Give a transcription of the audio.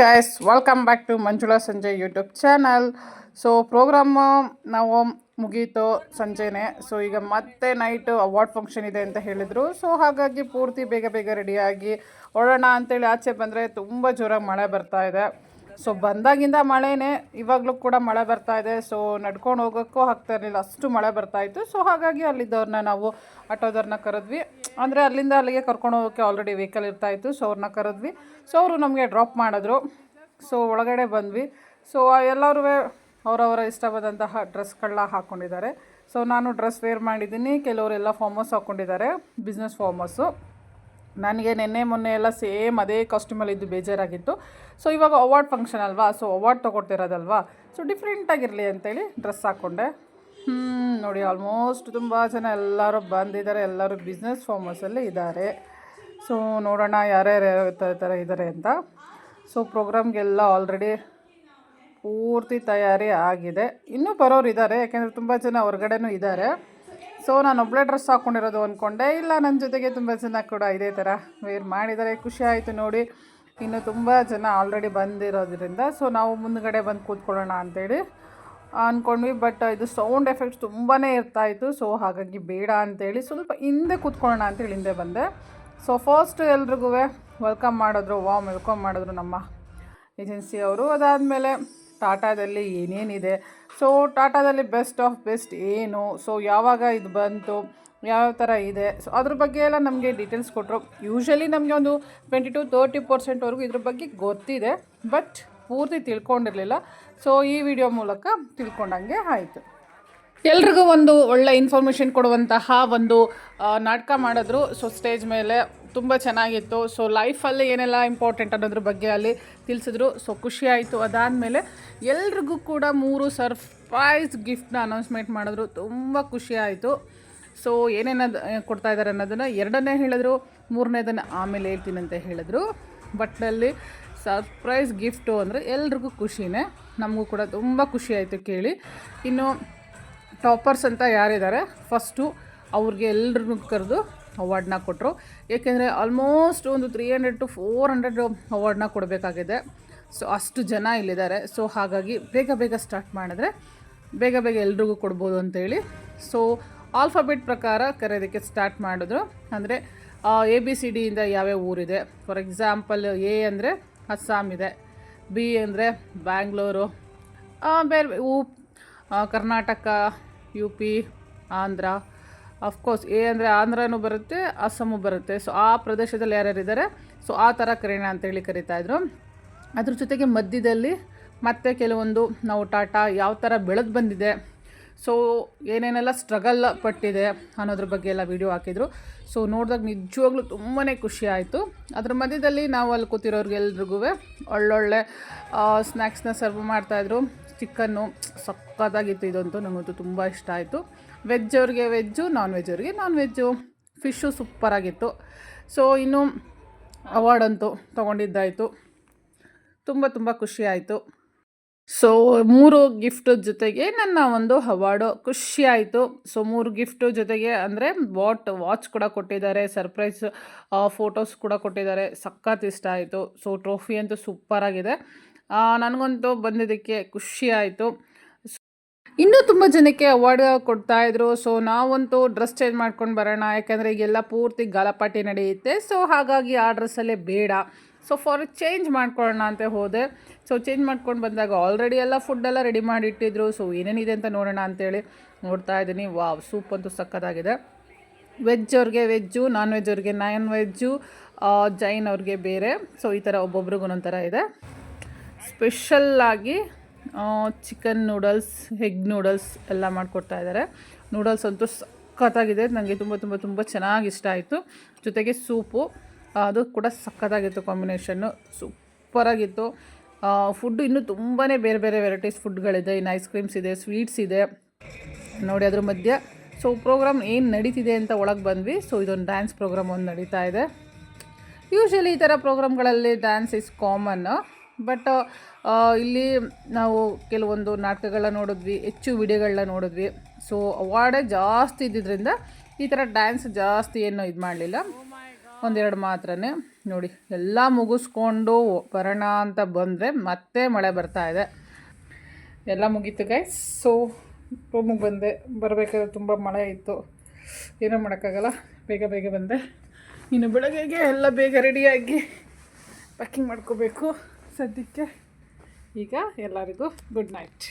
Guys welcome back to Manjula Sanjay YouTube channel. So programme ನಾವು ಮುಗೀತು ಸಂಜೆನೆ. So ಈಗ ಮತ್ತೆ ನೈಟ್ ಅವಾರ್ಡ್ ಫಂಕ್ಷನ್ ಇದೆ ಅಂತ ಹೇಳಿದರು. ಸೊ ಹಾಗಾಗಿ ಪೂರ್ತಿ ಬೇಗ ಬೇಗ ರೆಡಿಯಾಗಿ ಹೊರಡೋಣ ಅಂತೇಳಿ ಆಚೆ ಬಂದರೆ ತುಂಬ ಜೋರಾಗಿ ಮಳೆ ಬರ್ತಾ ಇದೆ. ಸೊ ಬಂದಾಗಿಂದ ಮಳೆನೇ, ಇವಾಗಲೂ ಕೂಡ ಮಳೆ ಬರ್ತಾ ಇದೆ. ಸೊ ನಡ್ಕೊಂಡು ಹೋಗೋಕ್ಕೂ ಆಗ್ತಾ ಇರಲಿಲ್ಲ, ಅಷ್ಟು ಮಳೆ ಬರ್ತಾಯಿತ್ತು. ಸೊ ಹಾಗಾಗಿ ಅಲ್ಲಿದ್ದವ್ರನ್ನ ನಾವು ಆಟೋದವ್ರನ್ನ ಕರೆದ್ವಿ. ಅಂದರೆ ಅಲ್ಲಿಂದ ಅಲ್ಲಿಗೆ ಕರ್ಕೊಂಡು ಹೋಗೋಕ್ಕೆ ಆಲ್ರೆಡಿ ವೆಹಿಕಲ್ ಇರ್ತಾಯಿತ್ತು. ಸೊ ಅವ್ರನ್ನ ಕರೆದ್ವಿ. ಸೊ ಅವರು ನಮಗೆ ಡ್ರಾಪ್ ಮಾಡಿದ್ರು. ಸೊ ಒಳಗಡೆ ಬಂದ್ವಿ. ಸೊ ಎಲ್ಲರೂ ಅವರವರ ಇಷ್ಟ ಬಂದಂತಹ ಡ್ರೆಸ್ಗಳನ್ನ ಹಾಕ್ಕೊಂಡಿದ್ದಾರೆ. ಸೊ ನಾನು ಡ್ರೆಸ್ ವೇರ್ ಮಾಡಿದ್ದೀನಿ, ಕೆಲವರೆಲ್ಲ ಫಾರ್ಮರ್ಸ್ ಹಾಕ್ಕೊಂಡಿದ್ದಾರೆ, ಬಿಸ್ನೆಸ್ ಫಾರ್ಮರ್ಸು. ನನಗೆ ಮೊನ್ನೆ ಎಲ್ಲ ಸೇಮ್ ಅದೇ ಕಾಸ್ಟ್ಯೂಮಲ್ಲಿದ್ದು ಬೇಜಾರಾಗಿತ್ತು. ಸೊ ಇವಾಗ ಅವಾರ್ಡ್ ಫಂಕ್ಷನ್ ಅಲ್ವಾ, ಸೊ ಅವಾರ್ಡ್ ತೊಗೊಳ್ತಿರೋದಲ್ವಾ, ಸೊ ಡಿಫ್ರೆಂಟಾಗಿರಲಿ ಅಂತೇಳಿ ಡ್ರೆಸ್ ಹಾಕ್ಕೊಂಡೆ. ನೋಡಿ ಆಲ್ಮೋಸ್ಟ್ ತುಂಬ ಜನ ಎಲ್ಲರೂ ಬಂದಿದ್ದಾರೆ, ಎಲ್ಲರೂ ಬಿಸ್ನೆಸ್ ಫಾರ್ಮರ್ಸಲ್ಲಿ ಇದ್ದಾರೆ. ಸೊ ನೋಡೋಣ ಯಾರ್ಯಾರು ಥರ ಇದ್ದಾರೆ ಅಂತ. ಸೊ ಪ್ರೋಗ್ರಾಮ್ಗೆಲ್ಲ ಆಲ್ರೆಡಿ ಪೂರ್ತಿ ತಯಾರಿ ಆಗಿದೆ. ಇನ್ನೂ ಬರೋರು ಇದ್ದಾರೆ, ಯಾಕೆಂದರೆ ತುಂಬ ಜನ ಹೊರಗಡೆನೂ ಇದ್ದಾರೆ. ಸೊ ನಾನು ಒಬ್ಬಳೇ ಡ್ರೆಸ್ ಹಾಕ್ಕೊಂಡಿರೋದು ಅಂದ್ಕೊಂಡೆ, ಇಲ್ಲ ನನ್ನ ಜೊತೆಗೆ ತುಂಬ ಜನ ಕೂಡ ಇದೇ ಥರ ವೇರ್ ಮಾಡಿದ್ದಾರೆ. ಖುಷಿ ಆಯಿತು ನೋಡಿ. ಇನ್ನು ತುಂಬ ಜನ ಆಲ್ರೆಡಿ ಬಂದಿರೋದ್ರಿಂದ ಸೊ ನಾವು ಮುಂದುಗಡೆ ಬಂದು ಕೂತ್ಕೊಳ್ಳೋಣ ಅಂಥೇಳಿ ಅಂದ್ಕೊಂಡ್ವಿ. ಬಟ್ ಇದು ಸೌಂಡ್ ಎಫೆಕ್ಟ್ಸ್ ತುಂಬಾ ಇರ್ತಾಯಿತ್ತು. ಸೊ ಹಾಗಾಗಿ ಬೇಡ ಅಂಥೇಳಿ ಸ್ವಲ್ಪ ಹಿಂದೆ ಕೂತ್ಕೊಳ್ಳೋಣ ಅಂತೇಳಿ ಹಿಂದೆ ಬಂದೆ. ಸೊ ಫಸ್ಟ್ ಎಲ್ರಿಗೂ ವೆಲ್ಕಮ್ ಮಾಡಿದ್ರು, ವೆಲ್ಕಮ್ ಮಾಡಿದ್ರು ನಮ್ಮ ಏಜೆನ್ಸಿಯವರು. ಅದಾದಮೇಲೆ ಟಾಟಾದಲ್ಲಿ ಏನೇನಿದೆ, ಸೊ ಟಾಟಾದಲ್ಲಿ ಬೆಸ್ಟ್ ಆಫ್ ಬೆಸ್ಟ್ ಏನು, ಸೊ ಯಾವಾಗ ಇದು ಬಂತು, ಯಾವ ಥರ ಇದೆ, ಸೊ ಅದ್ರ ಬಗ್ಗೆ ಎಲ್ಲ ನಮಗೆ ಡೀಟೇಲ್ಸ್ ಕೊಟ್ಟರು. ಯೂಶ್ವಲಿ ನಮಗೆ ಒಂದು 20-30% ಇದ್ರ ಬಗ್ಗೆ ಗೊತ್ತಿದೆ, ಬಟ್ ಪೂರ್ತಿ ತಿಳ್ಕೊಂಡಿರಲಿಲ್ಲ. ಸೊ ಈ ವಿಡಿಯೋ ಮೂಲಕ ತಿಳ್ಕೊಂಡಂಗೆ ಆಯಿತು. ಎಲ್ರಿಗೂ ಒಂದು ಒಳ್ಳೆ ಇನ್ಫಾರ್ಮೇಷನ್ ಕೊಡುವಂತಹ ಒಂದು ನಾಟಕ ಮಾಡಿದ್ರು. ಸೊ ಸ್ಟೇಜ್ ಮೇಲೆ ತುಂಬ ಚೆನ್ನಾಗಿತ್ತು. ಸೊ ಲೈಫಲ್ಲಿ ಏನೆಲ್ಲ ಇಂಪಾರ್ಟೆಂಟ್ ಅನ್ನೋದ್ರ ಬಗ್ಗೆ ಅಲ್ಲಿ ತಿಳಿಸಿದ್ರು. ಸೊ ಖುಷಿ ಆಯಿತು. ಅದಾದಮೇಲೆ ಎಲ್ರಿಗೂ ಕೂಡ 3 ಸರ್ಪ್ರೈಸ್ ಗಿಫ್ಟ್ನ ಅನೌನ್ಸ್ಮೆಂಟ್ ಮಾಡಿದ್ರು. ತುಂಬ ಖುಷಿ ಆಯಿತು. ಸೊ ಏನೇನದು ಕೊಡ್ತಾಯಿದ್ದಾರೆ ಅನ್ನೋದನ್ನು 2ನೇ ಹೇಳಿದ್ರು, 3ನೇದನ್ನು ಆಮೇಲೆ ಹೇಳ್ತೀನಿ ಅಂತ ಹೇಳಿದ್ರು. ಬಟ್ನಲ್ಲಿ ಸರ್ಪ್ರೈಸ್ ಗಿಫ್ಟು ಅಂದರೆ ಎಲ್ರಿಗೂ ಖುಷಿನೇ, ನಮಗೂ ಕೂಡ ತುಂಬ ಖುಷಿ ಆಯಿತು ಕೇಳಿ. ಇನ್ನು ಟಾಪರ್ಸ್ ಅಂತ ಯಾರಿದ್ದಾರೆ ಫಸ್ಟು ಅವ್ರಿಗೆ ಎಲ್ರಿಗೂ ಕರೆದು ಅವಾರ್ಡ್ನ ಕೊಟ್ಟರು. ಏಕೆಂದರೆ ಆಲ್ಮೋಸ್ಟ್ ಒಂದು 300-400 ಅವಾರ್ಡ್ನ ಕೊಡಬೇಕಾಗಿದೆ. ಸೊ ಅಷ್ಟು ಜನ ಇಲ್ಲಿದ್ದಾರೆ. ಸೊ ಹಾಗಾಗಿ ಬೇಗ ಬೇಗ ಸ್ಟಾರ್ಟ್ ಮಾಡಿದ್ರೆ ಬೇಗ ಬೇಗ ಎಲ್ರಿಗೂ ಕೊಡ್ಬೋದು ಅಂತೇಳಿ ಸೊ ಆಲ್ಫಾಬೆಟ್ ಪ್ರಕಾರ ಕರೆಯೋದಕ್ಕೆ ಸ್ಟಾರ್ಟ್ ಮಾಡಿದ್ರು. ಅಂದರೆ ABCD ಇಂದ ಯಾವ್ಯಾವ ಊರಿದೆ, ಫಾರ್ ಎಕ್ಸಾಂಪಲ್ A ಅಂದರೆ ಅಸ್ಸಾಂ ಇದೆ, B ಅಂದರೆ ಬ್ಯಾಂಗ್ಳೂರು, ಬೇರೆ Karnataka, UP, Andhra, of course A ಅಂದರೆ ಆಂಧ್ರನೂ ಬರುತ್ತೆ, ಅಸ್ಸಾಮು ಬರುತ್ತೆ. ಸೊ ಆ ಪ್ರದೇಶದಲ್ಲಿ ಯಾರ್ಯಾರಿದ್ದಾರೆ ಸೊ ಆ ಥರ ಕರೆಯೋಣ ಅಂತೇಳಿ ಕರೀತಾಯಿದ್ರು. ಅದ್ರ ಜೊತೆಗೆ ಮಧ್ಯದಲ್ಲಿ ಮತ್ತೆ ಕೆಲವೊಂದು ನಾವು ಟಾಟಾ ಯಾವ ಥರ ಬೆಳೆದು ಬಂದಿದೆ, ಸೊ ಏನೇನೆಲ್ಲ ಸ್ಟ್ರಗಲ್ ಪಟ್ಟಿದೆ ಅನ್ನೋದ್ರ ಬಗ್ಗೆ ಎಲ್ಲ ವೀಡಿಯೋ ಹಾಕಿದರು. ಸೊ ನೋಡಿದಾಗ ನಿಜವಾಗ್ಲೂ ತುಂಬಾ ಖುಷಿ ಆಯಿತು. ಅದ್ರ ಮಧ್ಯದಲ್ಲಿ ನಾವು ಅಲ್ಲಿ ಕೂತಿರೋರಿಗೆಲ್ರಿಗೂ ಒಳ್ಳೊಳ್ಳೆ ಸ್ನ್ಯಾಕ್ಸ್ನ ಸರ್ವ್ ಮಾಡ್ತಾಯಿದ್ರು. ಚಿಕನ್ನು ಸಕ್ಕತ್ತಾಗಿತ್ತು, ಇದಂತೂ ನನಗಂತೂ ತುಂಬ ಇಷ್ಟ ಆಯಿತು. ವೆಜ್ ಅವ್ರಿಗೆ ವೆಜ್ಜು, ನಾನ್ ವೆಜ್ ಅವ್ರಿಗೆ ನಾನ್ ವೆಜ್ಜು. ಫಿಶ್ಶು ಸೂಪರಾಗಿತ್ತು. ಸೊ ಇನ್ನು ಅವಾರ್ಡ್ ಅಂತೂ ತೊಗೊಂಡಿದ್ದಾಯಿತು. ತುಂಬ ತುಂಬ ಖುಷಿ ಆಯಿತು. ಸೊ 3 ಗಿಫ್ಟ್ ಜೊತೆಗೆ ನನ್ನ ಒಂದು ಅವಾರ್ಡು ಖುಷಿ ಆಯಿತು. ಸೊ 3 ಗಿಫ್ಟು ಜೊತೆಗೆ ಅಂದರೆ ವಾಚ್ ಕೂಡ ಕೊಟ್ಟಿದ್ದಾರೆ, ಸರ್ಪ್ರೈಸ್ ಫೋಟೋಸ್ ಕೂಡ ಕೊಟ್ಟಿದ್ದಾರೆ. ಸಖತ್ ಇಷ್ಟ ಆಯಿತು. ಸೊ ಟ್ರೋಫಿ ಅಂತೂ ಸೂಪರಾಗಿದೆ. ನನಗಂತೂ ಬಂದಿದ್ದಕ್ಕೆ ಖುಷಿ ಆಯಿತು. ಇನ್ನೂ ತುಂಬ ಜನಕ್ಕೆ ಅವಾರ್ಡ್ ಕೊಡ್ತಾಯಿದ್ರು. ಸೊ ನಾವಂತೂ ಡ್ರೆಸ್ ಚೇಂಜ್ ಮಾಡ್ಕೊಂಡು ಬರೋಣ, ಯಾಕೆಂದರೆ ಈಗೆಲ್ಲ ಪೂರ್ತಿ ಗಾಲಪಾಟಿ ನಡೆಯುತ್ತೆ. ಸೊ ಹಾಗಾಗಿ ಆ ಡ್ರೆಸ್ಸಲ್ಲೇ ಬೇಡ, ಸೊ ಚೇಂಜ್ ಮಾಡ್ಕೊಳ್ಳೋಣ ಅಂತ ಹೋದೆ. ಸೊ ಚೇಂಜ್ ಮಾಡ್ಕೊಂಡು ಬಂದಾಗ ಆಲ್ರೆಡಿ ಎಲ್ಲ ಫುಡ್ಡೆಲ್ಲ ರೆಡಿ ಮಾಡಿ ಇಟ್ಟಿದ್ರು. ಸೊ ಏನೇನಿದೆ ಅಂತ ನೋಡೋಣ ಅಂತೇಳಿ ನೋಡ್ತಾ ಇದ್ದೀನಿ. ವಾವ್, ಸೂಪ್ ಅಂತೂ ಸಕ್ಕತ್ತಾಗಿದೆ. ವೆಜ್ ಅವ್ರಿಗೆ ವೆಜ್ಜು, ನಾನ್ ವೆಜ್ ಅವ್ರಿಗೆ ನಾನ್ ವೆಜ್ಜು, ಜೈನ್ ಅವ್ರಿಗೆ ಬೇರೆ. ಸೊ ಈ ಥರ ಒಬ್ಬೊಬ್ರಿಗೂ ಒಂಥರ ಇದೆ. ಸ್ಪೆಷಲ್ಲಾಗಿ ಚಿಕನ್ ನೂಡಲ್ಸ್, ಎಗ್ ನೂಡಲ್ಸ್ ಎಲ್ಲ ಮಾಡಿಕೊಡ್ತಾ ಇದ್ದಾರೆ. ನೂಡಲ್ಸ್ ಅಂತೂ ಸಕ್ಕತ್ತಾಗಿದೆ, ನನಗೆ ತುಂಬ ತುಂಬ ತುಂಬ ಚೆನ್ನಾಗಿ ಇಷ್ಟ ಆಯಿತು. ಜೊತೆಗೆ ಸೂಪು ಅದು ಕೂಡ ಸಕ್ಕತ್ತಾಗಿತ್ತು, ಕಾಂಬಿನೇಷನ್ನು ಸೂಪರಾಗಿತ್ತು. ಫುಡ್ಡು ಇನ್ನೂ ತುಂಬಾ ಬೇರೆ ಬೇರೆ ವೆರೈಟೀಸ್ ಫುಡ್ಗಳಿದೆ. ಇನ್ನು ಐಸ್ ಕ್ರೀಮ್ಸ್ ಇದೆ, ಸ್ವೀಟ್ಸ್ ಇದೆ ನೋಡಿ ಅದ್ರ ಮಧ್ಯೆ. ಸೊ ಪ್ರೋಗ್ರಾಮ್ ಏನು ನಡೀತಿದೆ ಅಂತ ಒಳಗೆ ಬಂದ್ವಿ. ಸೊ ಇದೊಂದು ಡ್ಯಾನ್ಸ್ ಪ್ರೋಗ್ರಾಮ್ ಒಂದು ನಡೀತಾ ಇದೆ. ಯೂಶ್ವಲಿ ಈ ಥರ ಪ್ರೋಗ್ರಾಮ್ಗಳಲ್ಲಿ ಡ್ಯಾನ್ಸ್ ಇಸ್ ಕಾಮನ್, ಬಟ್ ಇಲ್ಲಿ ನಾವು ಕೆಲವೊಂದು ನಾಟಕಗಳನ್ನ ನೋಡಿದ್ವಿ, ಹೆಚ್ಚು ವಿಡಿಯೋಗಳನ್ನ ನೋಡಿದ್ವಿ. ಸೊ ಅವಾರ್ಡೇ ಜಾಸ್ತಿ ಇದ್ದಿದ್ದರಿಂದ ಈ ಥರ ಡ್ಯಾನ್ಸ್ ಜಾಸ್ತಿ ಏನು ಇದು ಮಾಡಲಿಲ್ಲ, ಒಂದೆರಡು ಮಾತ್ರನೇ. ನೋಡಿ ಎಲ್ಲ ಮುಗಿಸ್ಕೊಂಡು ಬರೋಣ ಅಂತ ಬಂದರೆ ಮತ್ತೆ ಮಳೆ ಬರ್ತಾ ಇದೆ. ಎಲ್ಲ ಮುಗೀತು ಗೈಸ್. ಸೊ ರೂಮಿಗೆ ಬಂದೆ. ಬರಬೇಕಾದ್ರೆ ತುಂಬ ಮಳೆ ಇತ್ತು, ಏನೂ ಮಾಡೋಕ್ಕಾಗಲ್ಲ, ಬೇಗ ಬೇಗ ಬಂದೆ. ಇನ್ನು ಬೆಳಗ್ಗೆಗೆ ಎಲ್ಲ ಬೇಗ ರೆಡಿಯಾಗಿ ಪ್ಯಾಕಿಂಗ್ ಮಾಡ್ಕೋಬೇಕು. ಸದ್ಯಕ್ಕೆ ಈಗ ಎಲ್ಲರಿಗೂ ಗುಡ್ ನೈಟ್.